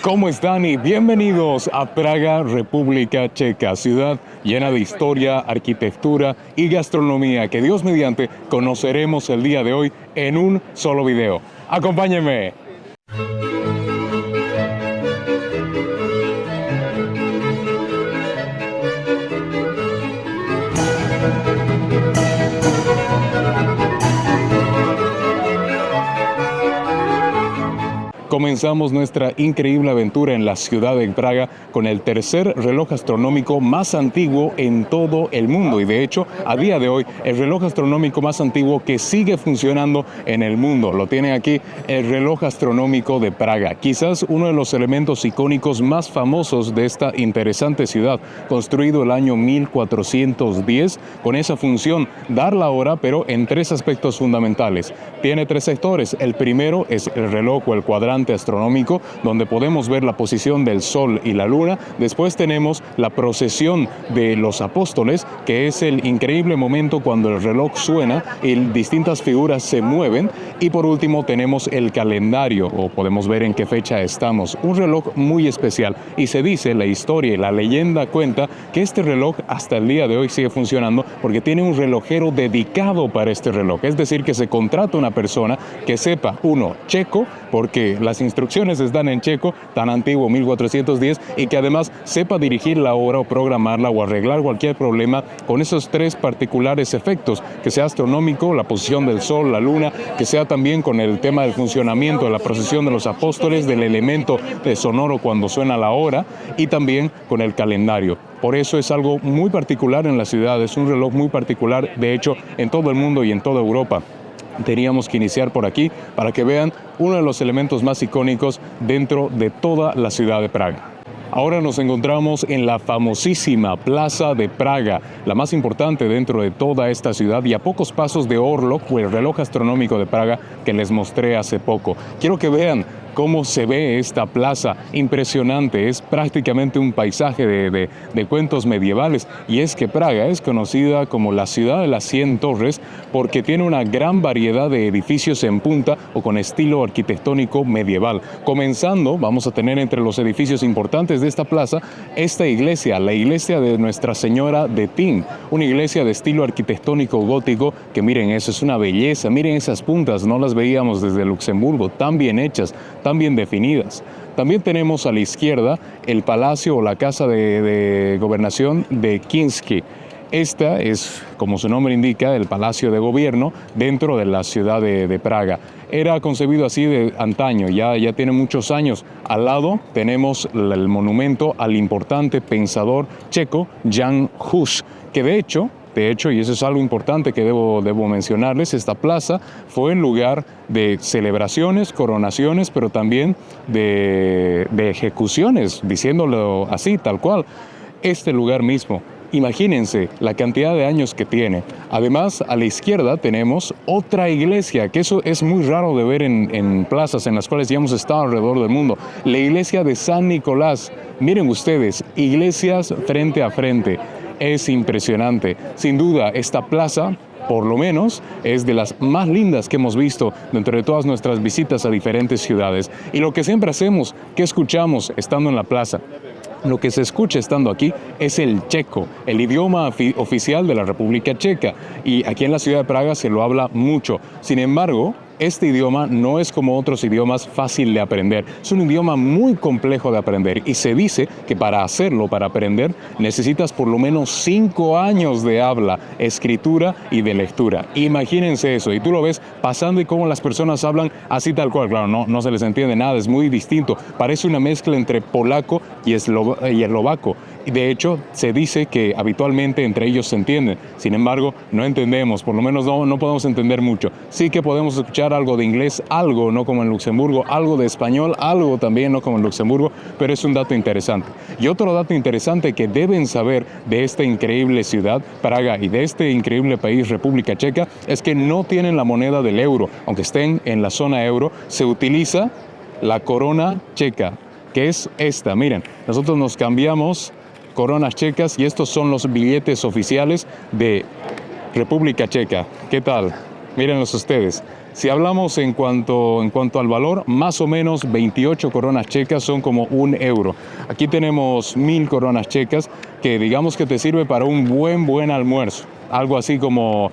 ¿Cómo están? Y bienvenidos a Praga, República Checa, ciudad llena de historia, arquitectura y gastronomía que Dios mediante conoceremos el día de hoy en un solo video. ¡Acompáñenme! Comenzamos nuestra increíble aventura en la ciudad de Praga con el tercer reloj astronómico más antiguo en todo el mundo y de hecho a día de hoy el reloj astronómico más antiguo que sigue funcionando en el mundo. Lo tiene aquí el reloj astronómico de Praga, quizás uno de los elementos icónicos más famosos de esta interesante ciudad, construido el año 1410 con esa función, dar la hora, pero en tres aspectos fundamentales. Tiene tres sectores. El primero es el reloj o el cuadrante astronómico, donde podemos ver la posición del Sol y la Luna. Después tenemos la procesión de los apóstoles, que es el increíble momento cuando el reloj suena y distintas figuras se mueven. Y por último tenemos el calendario, o podemos ver en qué fecha estamos. Un reloj muy especial. Y se dice, la historia y la leyenda cuenta que este reloj hasta el día de hoy sigue funcionando porque tiene un relojero dedicado para este reloj. Es decir, que se contrata una persona que sepa, uno, checo, porque las instrucciones están en checo, tan antiguo, 1410, y que además sepa dirigir la hora o programarla o arreglar cualquier problema con esos tres particulares efectos, que sea astronómico, la posición del Sol, la Luna, que sea también con el tema del funcionamiento de la procesión de los apóstoles, del elemento de sonoro cuando suena la hora, y también con el calendario. Por eso es algo muy particular en la ciudad, es un reloj muy particular, de hecho, en todo el mundo y en toda Europa. Teníamos que iniciar por aquí para que vean uno de los elementos más icónicos dentro de toda la ciudad de Praga. Ahora nos encontramos en la famosísima Plaza de Praga, la más importante dentro de toda esta ciudad y a pocos pasos de Orlok, o el reloj astronómico de Praga que les mostré hace poco. Quiero que vean cómo se ve esta plaza, impresionante, es prácticamente un paisaje de cuentos medievales, y es que Praga es conocida como la ciudad de las 100 torres porque tiene una gran variedad de edificios en punta o con estilo arquitectónico medieval. Comenzando, vamos a tener entre los edificios importantes de esta plaza, esta iglesia, la iglesia de Nuestra Señora de Ting, una iglesia de estilo arquitectónico gótico que miren, eso es una belleza, miren esas puntas, no las veíamos desde Luxemburgo, tan bien hechas, tan bien definidas. También tenemos a la izquierda el palacio o la casa de gobernación de Kinsky. Esta es, como su nombre indica, el palacio de gobierno dentro de la ciudad de Praga. Era concebido así de antaño, ya tiene muchos años. Al lado tenemos el monumento al importante pensador checo Jan Hus, que de hecho, y eso es algo importante que debo mencionarles, esta plaza fue en lugar de celebraciones, coronaciones, pero también de ejecuciones, diciéndolo así, tal cual. Este lugar mismo, imagínense la cantidad de años que tiene. Además, a la izquierda tenemos otra iglesia, que eso es muy raro de ver en plazas en las cuales ya hemos estado alrededor del mundo. La iglesia de San Nicolás. Miren ustedes, iglesias frente a frente. Es impresionante. Sin duda, esta plaza, por lo menos, es de las más lindas que hemos visto dentro de todas nuestras visitas a diferentes ciudades. Y lo que siempre hacemos, ¿qué escuchamos estando en la plaza? Lo que se escucha estando aquí es el checo, el idioma oficial de la República Checa. Y aquí en la ciudad de Praga se lo habla mucho. Sin embargo, este idioma no es como otros idiomas fácil de aprender. Es un idioma muy complejo de aprender y se dice que para hacerlo, para aprender, necesitas por lo menos 5 años de habla, escritura y de lectura. Imagínense eso, y tú lo ves pasando y cómo las personas hablan así tal cual. Claro, no se les entiende nada, es muy distinto. Parece una mezcla entre polaco y eslovaco. Y de hecho, se dice que habitualmente entre ellos se entienden. Sin embargo, no entendemos, por lo menos no podemos entender mucho. Sí que podemos escuchar algo de inglés, algo, no como en Luxemburgo, algo de español, algo también, no como en Luxemburgo, pero es un dato interesante. Y otro dato interesante que deben saber de esta increíble ciudad, Praga, y de este increíble país, República Checa, es que no tienen la moneda del euro. Aunque estén en la zona euro, se utiliza la corona checa, que es esta. Miren, nosotros nos cambiamos coronas checas y estos son los billetes oficiales de República Checa. ¿Qué tal? Mírenlos ustedes. Si hablamos en cuanto al valor, más o menos 28 coronas checas son como 1 euro. Aquí tenemos 1000 coronas checas que digamos que te sirve para un buen almuerzo, algo así como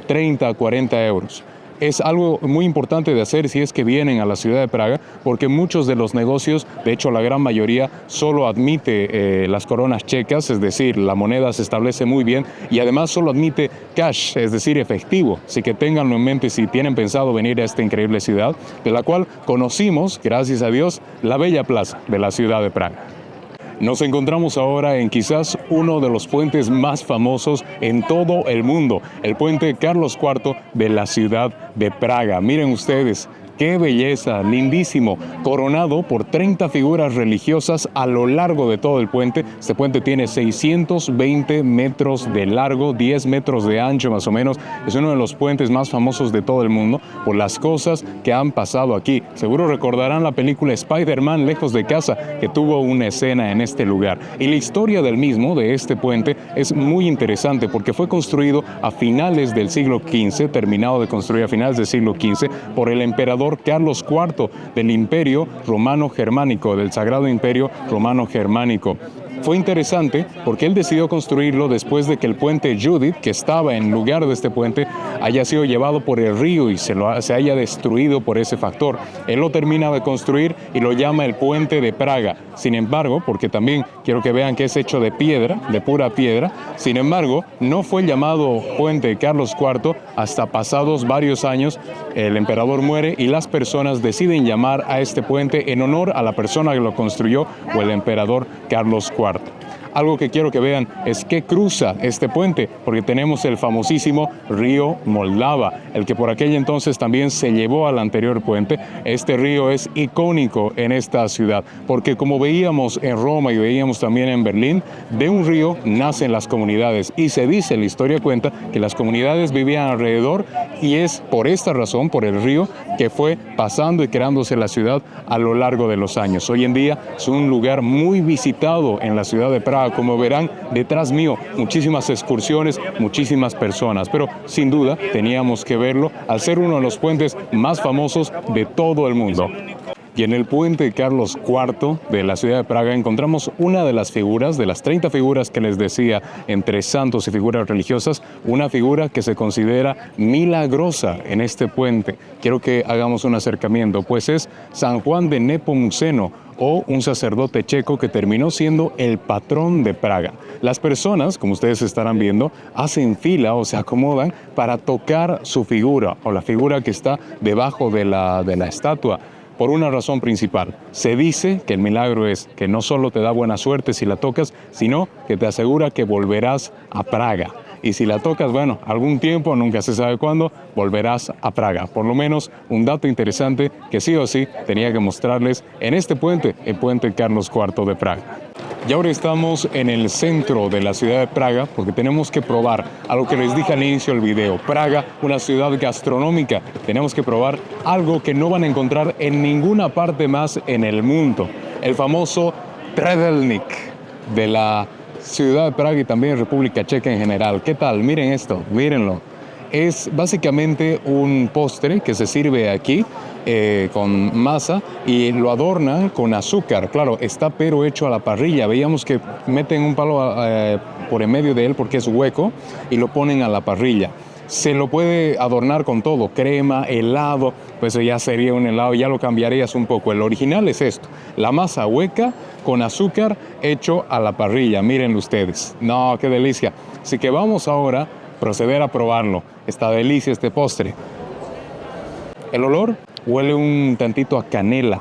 30, 40 euros. Es algo muy importante de hacer si es que vienen a la ciudad de Praga, porque muchos de los negocios, de hecho la gran mayoría, solo admite las coronas checas, es decir, la moneda se establece muy bien y además solo admite cash, es decir, efectivo. Así que ténganlo en mente si tienen pensado venir a esta increíble ciudad, de la cual conocimos, gracias a Dios, la bella plaza de la ciudad de Praga. Nos encontramos ahora en quizás uno de los puentes más famosos en todo el mundo, el puente Carlos IV de la ciudad de Praga. Miren ustedes, qué belleza, lindísimo, coronado por 30 figuras religiosas a lo largo de todo el puente. Este puente tiene 620 metros de largo, 10 metros de ancho más o menos. Es uno de los puentes más famosos de todo el mundo por las cosas que han pasado aquí. Seguro recordarán la película Spider-Man Lejos de Casa, que tuvo una escena en este lugar. Y la historia del mismo, de este puente, es muy interesante porque fue construido a finales del siglo XV, terminado de construir a finales del siglo XV, por el emperador Carlos IV del Imperio Romano Germánico, del Sagrado Imperio Romano Germánico. Fue interesante porque él decidió construirlo después de que el puente Judith, que estaba en lugar de este puente, haya sido llevado por el río y se haya destruido por ese factor. Él lo termina de construir y lo llama el puente de Praga. Sin embargo, porque también quiero que vean que es hecho de piedra, de pura piedra, sin embargo, no fue llamado puente Carlos IV hasta pasados varios años. El emperador muere y las personas deciden llamar a este puente en honor a la persona que lo construyó, o el emperador Carlos IV. Algo que quiero que vean es que cruza este puente, porque tenemos el famosísimo río Moldava, el que por aquel entonces también se llevó al anterior puente. Este río es icónico en esta ciudad, porque como veíamos en Roma y veíamos también en Berlín, de un río nacen las comunidades, y se dice, la historia cuenta, que las comunidades vivían alrededor, y es por esta razón, por el río, que fue pasando y creándose la ciudad a lo largo de los años. Hoy en día es un lugar muy visitado en la ciudad de Praga. Como verán detrás mío, muchísimas excursiones, muchísimas personas, pero sin duda teníamos que verlo al ser uno de los puentes más famosos de todo el mundo. Y en el puente Carlos IV de la ciudad de Praga encontramos una de las figuras, de las 30 figuras que les decía, entre santos y figuras religiosas, una figura que se considera milagrosa en este puente. Quiero que hagamos un acercamiento, pues es San Juan de Nepomuceno, o un sacerdote checo que terminó siendo el patrón de Praga. Las personas, como ustedes estarán viendo, hacen fila o se acomodan para tocar su figura, o la figura que está debajo de la estatua. Por una razón principal. Se dice que el milagro es que no solo te da buena suerte si la tocas, sino que te asegura que volverás a Praga. Y si la tocas, bueno, algún tiempo, nunca se sabe cuándo, volverás a Praga. Por lo menos un dato interesante que sí o sí tenía que mostrarles en este puente, el puente Carlos IV de Praga. Y ahora estamos en el centro de la ciudad de Praga porque tenemos que probar algo que les dije al inicio del video. Praga, una ciudad gastronómica. Tenemos que probar algo que no van a encontrar en ninguna parte más en el mundo. El famoso Trdelník de la ciudad de Praga y también República Checa en general. ¿Qué tal? Miren esto, mírenlo. Es básicamente un postre que se sirve aquí con masa y lo adornan con azúcar. Claro, está pero hecho a la parrilla. Veíamos que meten un palo por en medio de él porque es hueco y lo ponen a la parrilla. Se lo puede adornar con todo, crema, helado, pues ya sería un helado, ya lo cambiarías un poco. El original es esto, la masa hueca con azúcar hecho a la parrilla. Mírenlo ustedes. No, qué delicia. Así que vamos ahora proceder a probarlo. Esta delicia, este postre. El olor huele un tantito a canela.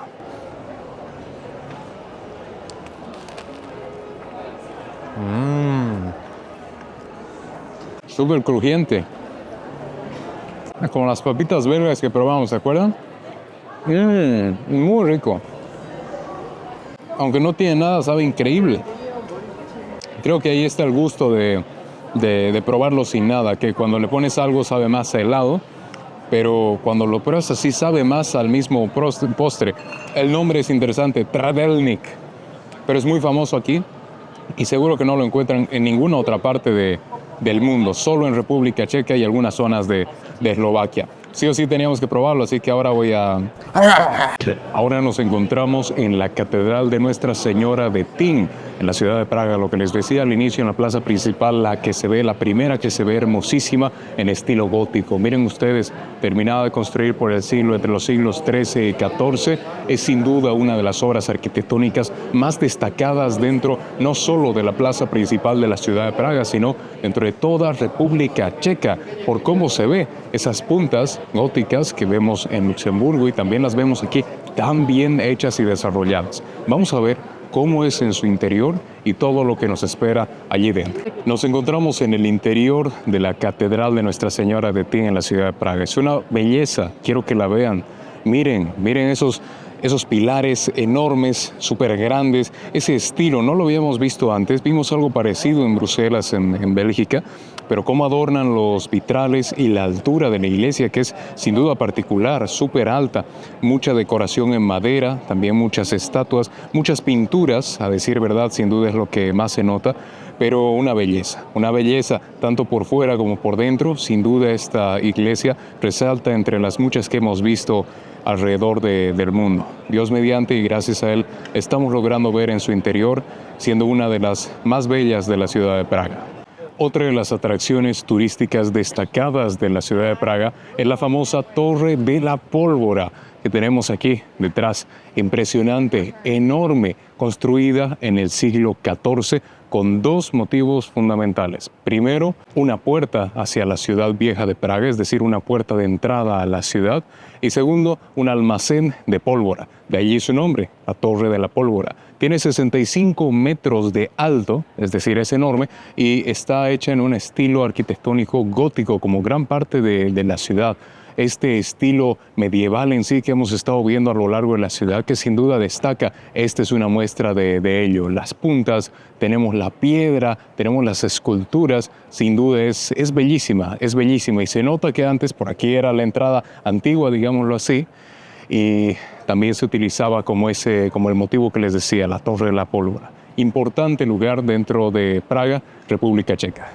Súper crujiente. Como las papitas belgas que probamos, ¿se acuerdan? Muy rico. Aunque no tiene nada, sabe increíble. Creo que ahí está el gusto de probarlo sin nada, que cuando le pones algo sabe más a helado, pero cuando lo pruebas así sabe más al mismo postre. El nombre es interesante, Trdelník, pero es muy famoso aquí y seguro que no lo encuentran en ninguna otra parte del mundo, solo en República Checa y algunas zonas de Eslovaquia. Sí o sí teníamos que probarlo, así que Ahora nos encontramos en la Catedral de Nuestra Señora de Tin, en la ciudad de Praga, lo que les decía al inicio, en la plaza principal, la primera que se ve hermosísima en estilo gótico. Miren ustedes, terminada de construir por el siglo, entre los siglos XIII y XIV, es sin duda una de las obras arquitectónicas más destacadas dentro no solo de la plaza principal de la ciudad de Praga, sino dentro de toda República Checa, por cómo se ve esas puntas góticas que vemos en Luxemburgo y también las vemos aquí tan bien hechas y desarrolladas. Vamos a ver cómo es en su interior y todo lo que nos espera allí dentro. Nos encontramos en el interior de la Catedral de Nuestra Señora de Tin en la ciudad de Praga. Es una belleza, quiero que la vean. Miren esos pilares enormes, súper grandes, ese estilo, no lo habíamos visto antes, vimos algo parecido en Bruselas, en Bélgica, pero cómo adornan los vitrales y la altura de la iglesia, que es sin duda particular, súper alta, mucha decoración en madera, también muchas estatuas, muchas pinturas, a decir verdad, sin duda es lo que más se nota, pero una belleza tanto por fuera como por dentro. Sin duda esta iglesia resalta entre las muchas que hemos visto alrededor del mundo. Dios mediante y gracias a Él estamos logrando ver en su interior, siendo una de las más bellas de la ciudad de Praga. Otra de las atracciones turísticas destacadas de la ciudad de Praga es la famosa Torre de la Pólvora que tenemos aquí detrás. Impresionante, enorme, construida en el siglo XIV con dos motivos fundamentales. Primero, una puerta hacia la ciudad vieja de Praga, es decir, una puerta de entrada a la ciudad. Y segundo, un almacén de pólvora. De allí su nombre, la Torre de la Pólvora. Tiene 65 metros de alto, es decir, es enorme, y está hecha en un estilo arquitectónico gótico, como gran parte de la ciudad. Este estilo medieval en sí que hemos estado viendo a lo largo de la ciudad, que sin duda destaca, esta es una muestra de ello. Las puntas, tenemos la piedra, tenemos las esculturas, sin duda es bellísima, y se nota que antes por aquí era la entrada antigua, digámoslo así, y también se utilizaba como el motivo que les decía, la Torre de la Pólvora. Importante lugar dentro de Praga, República Checa.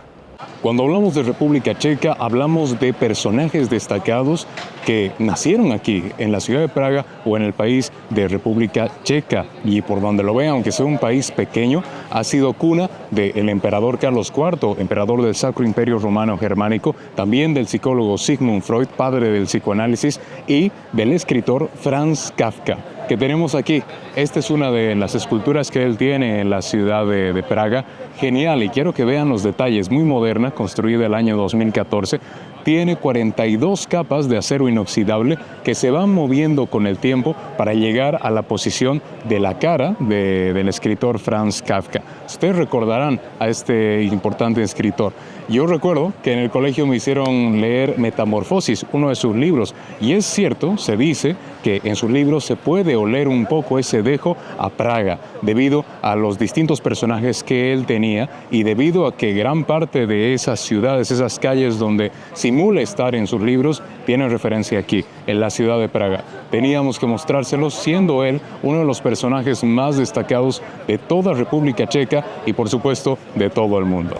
Cuando hablamos de República Checa, hablamos de personajes destacados que nacieron aquí, en la ciudad de Praga o en el país de República Checa. Y por donde lo vean, aunque sea un país pequeño, ha sido cuna del emperador Carlos IV, emperador del Sacro Imperio Romano Germánico, también del psicólogo Sigmund Freud, padre del psicoanálisis, y del escritor Franz Kafka, que tenemos aquí. Esta es una de las esculturas que él tiene en la ciudad de Praga. Genial, y quiero que vean los detalles. Muy moderna, construida el año 2014. Tiene 42 capas de acero inoxidable que se van moviendo con el tiempo para llegar a la posición de la cara del escritor Franz Kafka. Ustedes recordarán a este importante escritor. Yo recuerdo que en el colegio me hicieron leer Metamorfosis, uno de sus libros, y es cierto, se dice que en sus libros se puede oler un poco ese dejo a Praga, debido a los distintos personajes que él tenía y debido a que gran parte de esas ciudades, esas calles donde simula estar en sus libros, tienen referencia aquí, en la ciudad de Praga. Teníamos que mostrárselos, siendo él uno de los personajes más destacados de toda República Checa y por supuesto de todo el mundo.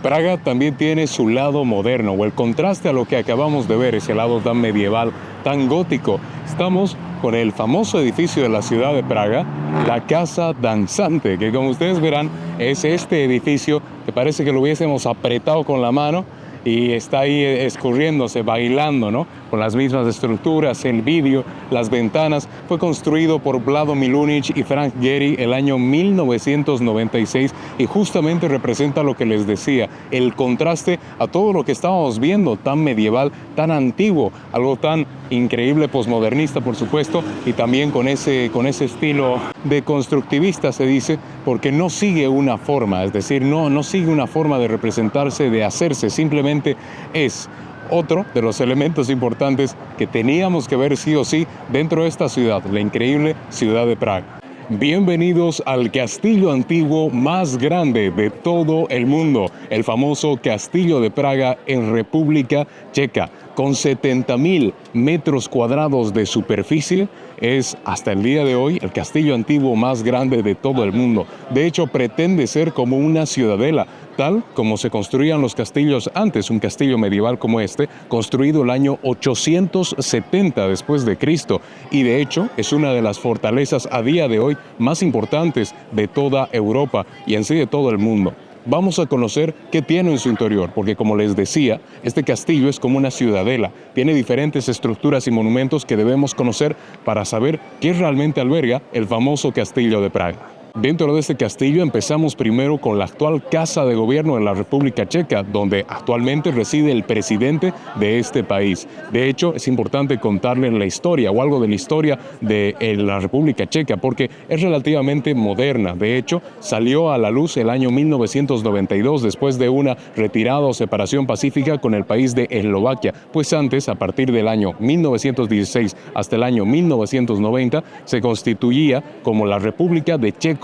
Praga también tiene su lado moderno, o el contraste a lo que acabamos de ver, ese lado tan medieval, tan gótico. Estamos con el famoso edificio de la ciudad de Praga, la Casa Danzante, que como ustedes verán es este edificio que parece que lo hubiésemos apretado con la mano y está ahí escurriéndose, bailando, ¿no? Con las mismas estructuras, el vidrio, las ventanas. Fue construido por Vlado Milunić y Frank Gehry el año 1996 y justamente representa lo que les decía, el contraste a todo lo que estábamos viendo, tan medieval, tan antiguo, algo tan increíble, posmodernista por supuesto, y también con ese estilo de constructivista se dice, porque no sigue una forma, es decir, no sigue una forma de representarse, de hacerse, simplemente es otro de los elementos importantes que teníamos que ver sí o sí dentro de esta ciudad, la increíble ciudad de Praga. Bienvenidos al castillo antiguo más grande de todo el mundo, el famoso Castillo de Praga en República Checa. Con 70.000 metros cuadrados de superficie, es hasta el día de hoy el castillo antiguo más grande de todo el mundo. De hecho, pretende ser como una ciudadela, tal como se construían los castillos antes, un castillo medieval como este, construido el año 870 después de Cristo, y de hecho es una de las fortalezas a día de hoy más importantes de toda Europa y en sí de todo el mundo. Vamos a conocer qué tiene en su interior, porque como les decía, este castillo es como una ciudadela. Tiene diferentes estructuras y monumentos que debemos conocer para saber qué realmente alberga el famoso Castillo de Praga. Dentro de este castillo empezamos primero con la actual Casa de Gobierno de la República Checa, donde actualmente reside el presidente de este país. De hecho, es importante contarles la historia o algo de la historia de la República Checa, porque es relativamente moderna. De hecho, salió a la luz el año 1992 después de una retirada o separación pacífica con el país de Eslovaquia, pues antes, a partir del año 1916 hasta el año 1990, se constituía como la República de Checoslovaquia,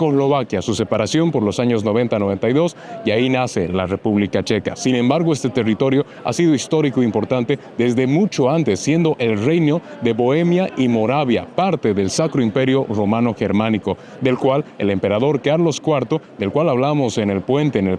su separación por los años 90-92, y ahí nace la República Checa. Sin embargo, este territorio ha sido histórico e importante desde mucho antes, siendo el reino de Bohemia y Moravia, parte del Sacro Imperio Romano Germánico, del cual el emperador Carlos IV, del cual hablamos en el puente de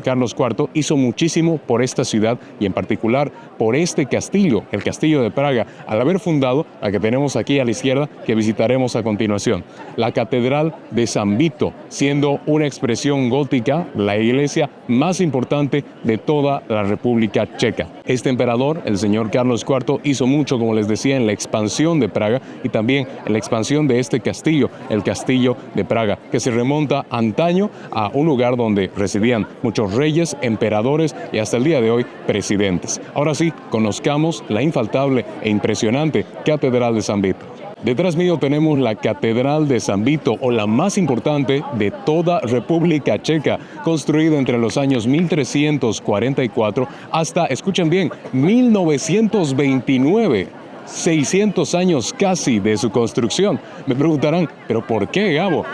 Carlos IV, hizo muchísimo por esta ciudad y en particular por este castillo, el Castillo de Praga, al haber fundado la que tenemos aquí a la izquierda, que visitaremos a continuación, la Catedral de San Vito, siendo una expresión gótica la iglesia más importante de toda la República Checa. Este emperador, el señor Carlos IV, hizo mucho, como les decía, en la expansión de Praga y también en la expansión de este castillo, el Castillo de Praga, que se remonta antaño a un lugar donde residían muchos reyes, emperadores y hasta el día de hoy presidentes. Ahora sí, conozcamos la infaltable e impresionante Catedral de San Vito. Detrás mío tenemos la Catedral de San Vito, o la más importante de toda República Checa, construida entre los años 1344 hasta, escuchen bien, 1929. 600 años casi de su construcción. Me preguntarán, ¿pero por qué, Gabo?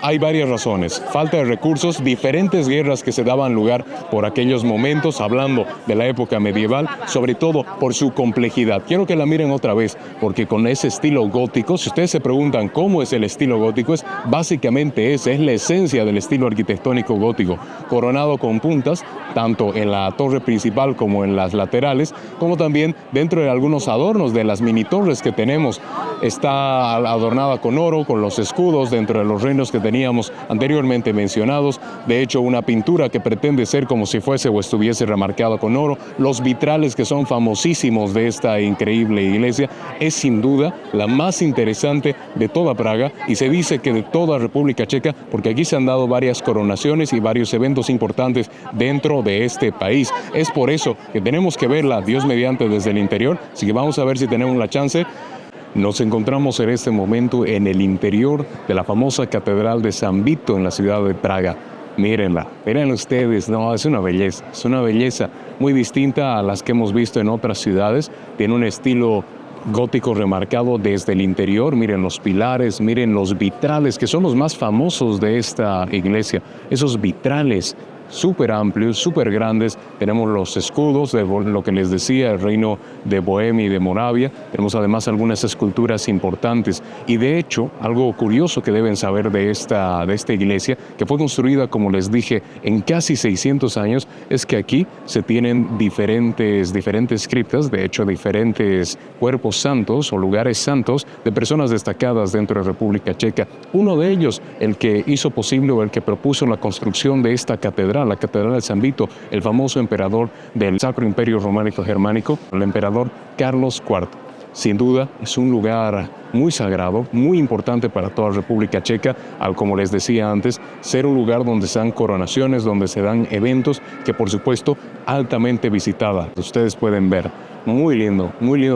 Hay varias razones: falta de recursos, diferentes guerras que se daban lugar por aquellos momentos, hablando de la época medieval, sobre todo por su complejidad. Quiero que la miren otra vez, porque con ese estilo gótico, si ustedes se preguntan cómo es el estilo gótico, es básicamente es la esencia del estilo arquitectónico gótico, coronado con puntas, tanto en la torre principal como en las laterales, como también dentro de algunos adornos de las mini torres que tenemos. Está adornada con oro, con los escudos dentro de los reinos que teníamos anteriormente mencionados. De hecho, una pintura que pretende ser como si fuese o estuviese remarcada con oro. Los vitrales que son famosísimos de esta increíble iglesia. Es sin duda la más interesante de toda Praga, y se dice que de toda República Checa, porque aquí se han dado varias coronaciones y varios eventos importantes dentro de este país. Es por eso que tenemos que verla, Dios mediante, desde el interior. Así que vamos a ver si tenemos la chance. Nos encontramos en este momento en el interior de la famosa Catedral de San Vito en la ciudad de Praga. Mírenla, miren ustedes, no, es una belleza muy distinta a las que hemos visto en otras ciudades. Tiene un estilo gótico remarcado desde el interior. Miren los pilares, miren los vitrales, que son los más famosos de esta iglesia. Esos vitrales súper amplios, súper grandes. Tenemos los escudos de lo que les decía, el reino de Bohemia y de Moravia. Tenemos además algunas esculturas importantes. Y de hecho, algo curioso que deben saber de esta iglesia, que fue construida, como les dije, en casi 600 años, es que aquí se tienen diferentes criptas, de hecho, diferentes cuerpos santos o lugares santos de personas destacadas dentro de República Checa. Uno de ellos, el que hizo posible o el que propuso la construcción de esta catedral, la Catedral de San Vito, el famoso emperador del Sacro Imperio Románico Germánico, el emperador Carlos IV. Sin duda, es un lugar muy sagrado, muy importante para toda la República Checa, al, como les decía antes, ser un lugar donde se dan coronaciones, donde se dan eventos, que por supuesto, altamente visitada. Ustedes pueden ver, muy lindo,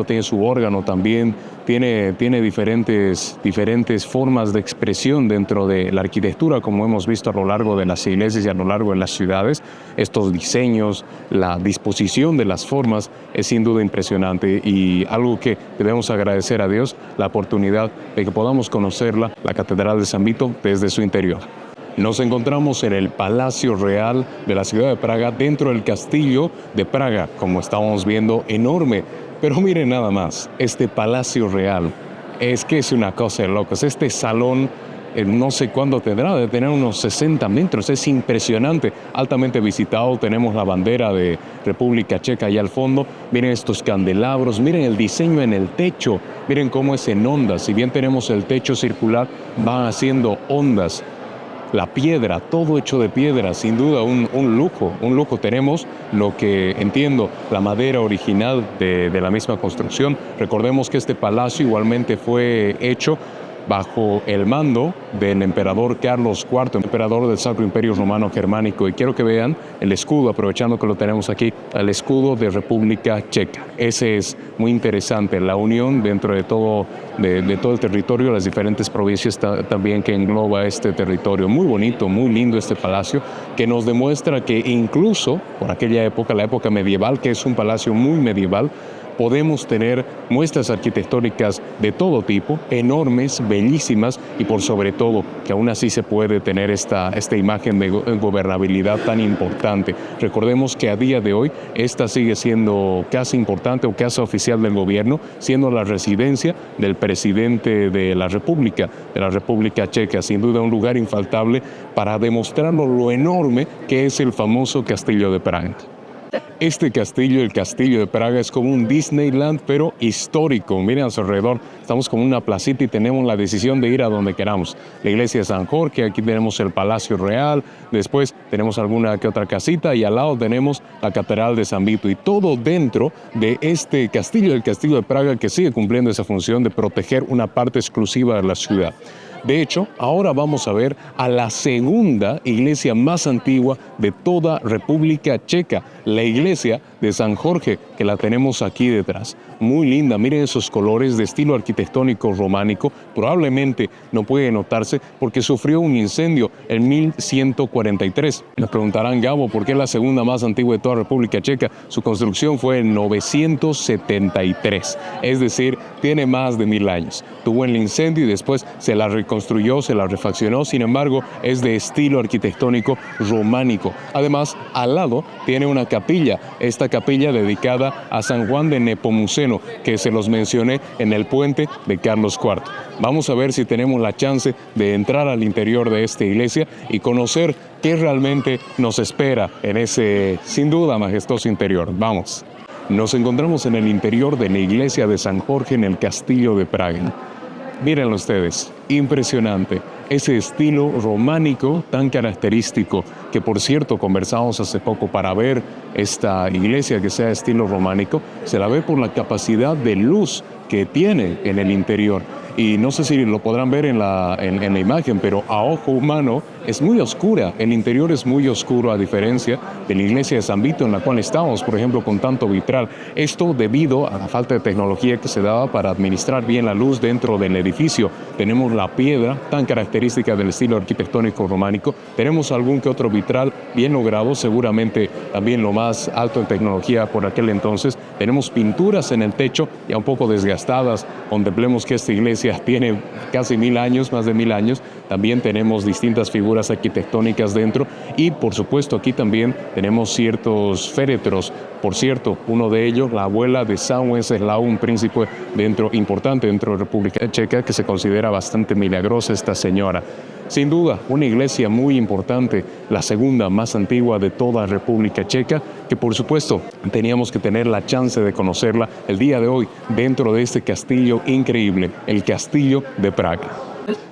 tiene su órgano también, tiene diferentes formas de expresión dentro de la arquitectura, como hemos visto a lo largo de las iglesias y a lo largo de las ciudades. Estos diseños, la disposición de las formas es sin duda impresionante, y algo que debemos agradecer a Dios, la oportunidad de que podamos conocerla, la Catedral de San Vito, desde su interior. Nos encontramos en el Palacio Real de la ciudad de Praga, dentro del Castillo de Praga, como estábamos viendo, enorme. Pero miren nada más, este Palacio Real es una cosa de locos. Este salón no sé cuándo tendrá, de tener unos 60 metros, es impresionante, altamente visitado. Tenemos la bandera de República Checa allá al fondo, miren estos candelabros, miren el diseño en el techo, miren cómo es en ondas. Si bien tenemos el techo circular, van haciendo ondas. La piedra, todo hecho de piedra, sin duda un lujo. Tenemos lo que entiendo, la madera original de la misma construcción. Recordemos que este palacio igualmente fue hecho bajo el mando del emperador Carlos IV, emperador del Sacro Imperio Romano Germánico. Y quiero que vean el escudo, aprovechando que lo tenemos aquí, el escudo de República Checa. Ese es muy interesante, la unión dentro de todo el territorio, las diferentes provincias también que engloba este territorio. Muy bonito, muy lindo este palacio, que nos demuestra que incluso por aquella época, la época medieval, que es un palacio muy medieval, podemos tener muestras arquitectónicas de todo tipo, enormes, bellísimas, y por sobre todo que aún así se puede tener esta imagen de gobernabilidad tan importante. Recordemos que a día de hoy esta sigue siendo casa importante o casa oficial del gobierno, siendo la residencia del presidente de la República Checa. Sin duda un lugar infaltable para demostrarnos lo enorme que es el famoso Castillo de Praga. Este castillo, el Castillo de Praga, es como un Disneyland, pero histórico. Miren a su alrededor, estamos como una placita y tenemos la decisión de ir a donde queramos. La iglesia de San Jorge, aquí tenemos el Palacio Real, después tenemos alguna que otra casita y al lado tenemos la Catedral de San Vito. Y todo dentro de este castillo, el Castillo de Praga, que sigue cumpliendo esa función de proteger una parte exclusiva de la ciudad. De hecho, ahora vamos a ver a la segunda iglesia más antigua de toda República Checa, la iglesia de San Jorge, que la tenemos aquí detrás. Muy linda, miren esos colores de estilo arquitectónico románico. Probablemente no puede notarse porque sufrió un incendio en 1143. Nos preguntarán, Gabo, ¿por qué es la segunda más antigua de toda República Checa? Su construcción fue en 973, es decir, tiene más de 1000 años. Tuvo el incendio y después se la reconstruyó, se la refaccionó, sin embargo, es de estilo arquitectónico románico. Además, al lado tiene una capilla, esta capilla dedicada a San Juan de Nepomuceno, que se los mencioné en el puente de Carlos IV. Vamos a ver si tenemos la chance de entrar al interior de esta iglesia y conocer qué realmente nos espera en ese, sin duda, majestuoso interior. Vamos. Nos encontramos en el interior de la iglesia de San Jorge en el Castillo de Praga. Mírenlo ustedes, impresionante, ese estilo románico tan característico, que por cierto conversamos hace poco para ver esta iglesia que sea estilo románico, se la ve por la capacidad de luz que tiene en el interior. Y no sé si lo podrán ver en la imagen, pero a ojo humano es muy oscura. El interior es muy oscuro, a diferencia de la iglesia de San Vito, en la cual estamos, por ejemplo, con tanto vitral. Esto debido a la falta de tecnología que se daba para administrar bien la luz dentro del edificio. Tenemos la piedra tan característica del estilo arquitectónico románico. Tenemos algún que otro vitral bien logrado, seguramente también lo más alto en tecnología por aquel entonces. Tenemos pinturas en el techo ya un poco desgastadas. Contemplemos que esta iglesia tiene casi 1000 años, más de 1000 años. También tenemos distintas figuras arquitectónicas dentro y por supuesto aquí también tenemos ciertos féretros. Por cierto, uno de ellos, la abuela de San Wenceslao, un príncipe importante dentro de República Checa, que se considera bastante milagrosa esta señora. Sin duda, una iglesia muy importante, la segunda más antigua de toda República Checa, que por supuesto teníamos que tener la chance de conocerla el día de hoy dentro de este castillo increíble, el Castillo de Praga.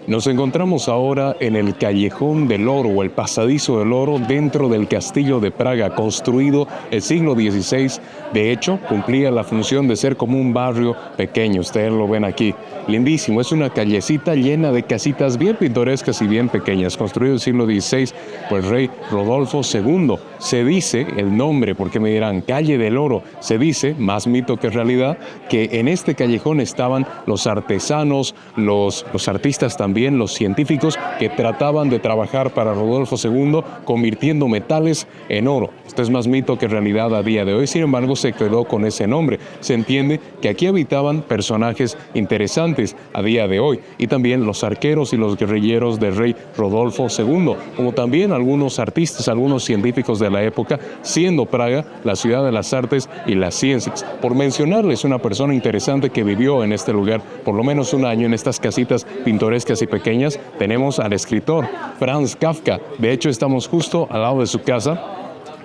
Nos encontramos ahora en el Callejón del Oro o el Pasadizo del Oro dentro del Castillo de Praga, construido el siglo XVI. De hecho, cumplía la función de ser como un barrio pequeño. Ustedes lo ven aquí. Lindísimo, es una callecita llena de casitas bien pintorescas y bien pequeñas, construido en el siglo XVI por el rey Rodolfo II. Se dice el nombre, porque me dirán, Calle del Oro, se dice, más mito que realidad, que en este callejón estaban los artesanos, los artistas también, los científicos que trataban de trabajar para Rodolfo II convirtiendo metales en oro. Esto es más mito que realidad a día de hoy, sin embargo se quedó con ese nombre. Se entiende que aquí habitaban personajes interesantes a día de hoy y también los arqueros y los guerrilleros del rey Rodolfo II, como también algunos artistas, algunos científicos de la época, siendo Praga la ciudad de las artes y las ciencias. Por mencionarles una persona interesante que vivió en este lugar por lo menos un año en estas casitas pintorescas y pequeñas, tenemos al escritor Franz Kafka. De hecho, estamos justo al lado de su casa,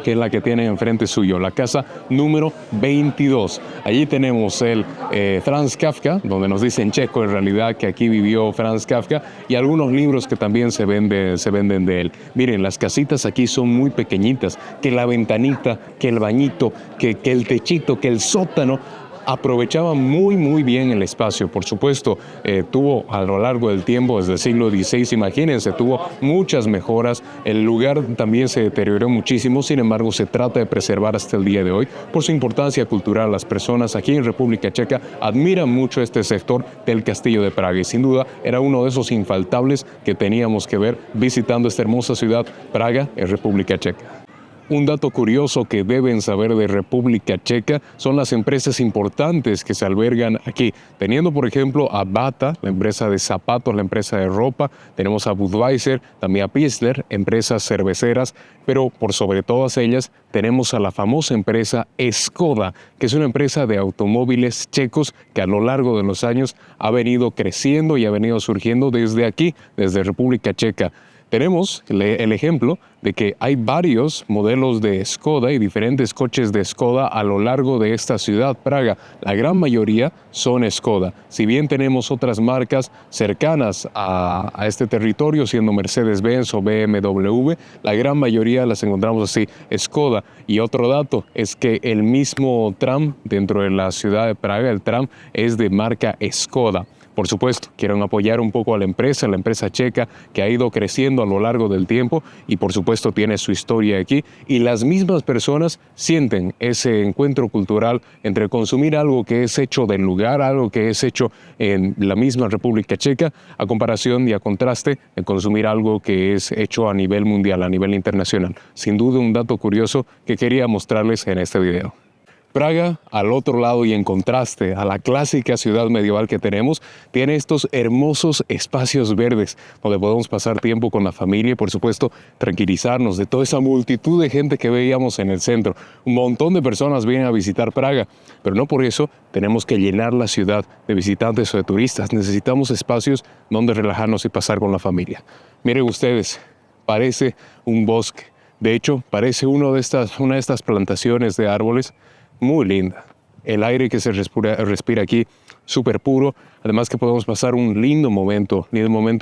que es la que tiene enfrente suyo, la casa número 22. Allí tenemos el Franz Kafka, donde nos dice en checo en realidad que aquí vivió Franz Kafka, y algunos libros que también se venden de él. Miren, las casitas aquí son muy pequeñitas, que la ventanita, que el bañito, que el techito, que el sótano. Aprovechaba muy bien el espacio. Por supuesto, tuvo a lo largo del tiempo, desde el siglo XVI, imagínense, tuvo muchas mejoras. El lugar también se deterioró muchísimo, sin embargo, se trata de preservar hasta el día de hoy por su importancia cultural. Las personas aquí en República Checa admiran mucho este sector del Castillo de Praga y sin duda era uno de esos infaltables que teníamos que ver visitando esta hermosa ciudad, Praga, en República Checa. Un dato curioso que deben saber de República Checa son las empresas importantes que se albergan aquí. Teniendo, por ejemplo, a Bata, la empresa de zapatos, la empresa de ropa. Tenemos a Budweiser, también a Pilsner, empresas cerveceras. Pero por sobre todas ellas tenemos a la famosa empresa Škoda, que es una empresa de automóviles checos que a lo largo de los años ha venido creciendo y ha venido surgiendo desde aquí, desde República Checa. Tenemos el ejemplo de que hay varios modelos de Škoda y diferentes coches de Škoda a lo largo de esta ciudad, Praga. La gran mayoría son Škoda. Si bien tenemos otras marcas cercanas a este territorio, siendo Mercedes-Benz o BMW, la gran mayoría las encontramos así, Škoda. Y otro dato es que el mismo tram dentro de la ciudad de Praga, el tram es de marca Škoda. Por supuesto, quieren apoyar un poco a la empresa checa que ha ido creciendo a lo largo del tiempo y por supuesto tiene su historia aquí y las mismas personas sienten ese encuentro cultural entre consumir algo que es hecho del lugar, algo que es hecho en la misma República Checa, a comparación y a contraste de consumir algo que es hecho a nivel mundial, a nivel internacional. Sin duda un dato curioso que quería mostrarles en este video. Praga, al otro lado y en contraste a la clásica ciudad medieval que tenemos, tiene estos hermosos espacios verdes donde podemos pasar tiempo con la familia y por supuesto tranquilizarnos de toda esa multitud de gente que veíamos en el centro. Un montón de personas vienen a visitar Praga, pero no por eso tenemos que llenar la ciudad de visitantes o de turistas. Necesitamos espacios donde relajarnos y pasar con la familia. Miren ustedes, parece un bosque. De hecho, parece una de estas plantaciones de árboles. Muy linda. El aire que se respira aquí, súper puro. Además que podemos pasar un lindo momento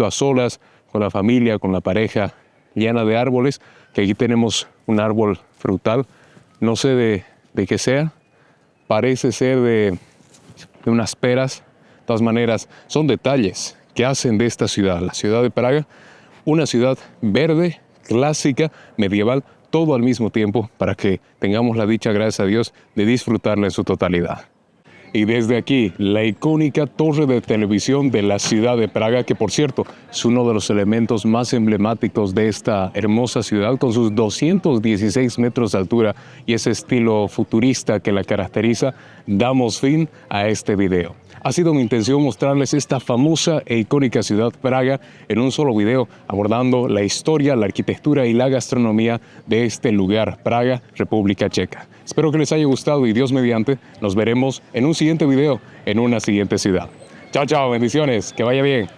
a solas, con la familia, con la pareja, llena de árboles. Que aquí tenemos un árbol frutal. No sé de qué sea. Parece ser de unas peras. De todas maneras, son detalles que hacen de esta ciudad, la ciudad de Praga, una ciudad verde, clásica, medieval, todo al mismo tiempo para que tengamos la dicha, gracias a Dios, de disfrutarla en su totalidad. Y desde aquí, la icónica torre de televisión de la ciudad de Praga, que por cierto es uno de los elementos más emblemáticos de esta hermosa ciudad, con sus 216 metros de altura y ese estilo futurista que la caracteriza, damos fin a este video. Ha sido mi intención mostrarles esta famosa e icónica ciudad Praga en un solo video, abordando la historia, la arquitectura y la gastronomía de este lugar, Praga, República Checa. Espero que les haya gustado y Dios mediante, nos veremos en un siguiente video en una siguiente ciudad. Chao, chao, bendiciones, que vaya bien.